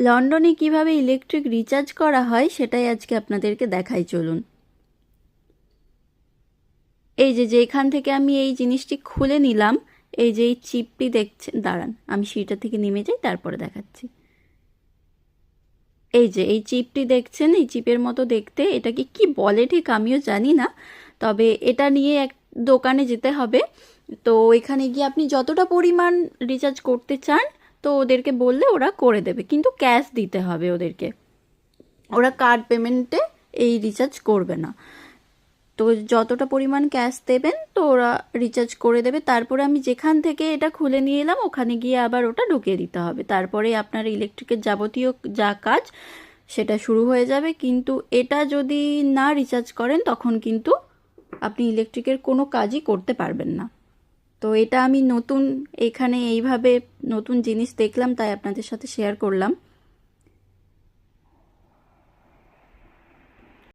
লন্ডনে কিভাবে electric recharge করা হয় সেটাই আজকে আপনাদেরকে দেখাই, চলুন। এই যে যেখান থেকে আমি এই জিনিসটি খুলে নিলাম, এই যে এই চিপটি দেখছেন, দাঁড়ান আমি সিঁড়িটা থেকে নেমে যাই, তারপরে দেখাচ্ছি। এই যে এই চিপটি দেখছেন, এই চিপের মতো দেখতে, এটাকে কি বলে ঠিক আমিও জানি না, তবে এটা নিয়ে এক দোকানে যেতে হবে। তো এখানে গিয়ে আপনি যতটা পরিমাণ রিচার্জ করতে চান, তো ওদেরকে বললে ওরা করে দেবে, কিন্তু ক্যাশ দিতে হবে ওদেরকে, ওরা কার্ড পেমেন্টে এই রিচার্জ করবে না। তো যতটা পরিমাণ ক্যাশ দেবেন তো ওরা রিচার্জ করে দেবে। তারপরে আমি যেখান থেকে এটা খুলে নিয়ে এলাম ওখানে গিয়ে আবার ওটা ঢুকিয়ে দিতে হবে, তারপরে আপনার ইলেকট্রিকের যাবতীয় যা কাজ সেটা শুরু হয়ে যাবে। কিন্তু এটা যদি না রিচার্জ করেন তখন কিন্তু আপনি ইলেকট্রিকের কোনো কাজই করতে পারবেন না। তো এটা আমি নতুন এখানে এইভাবে নতুন জিনিস দেখলাম, তাই আপনাদের সাথে শেয়ার করলাম।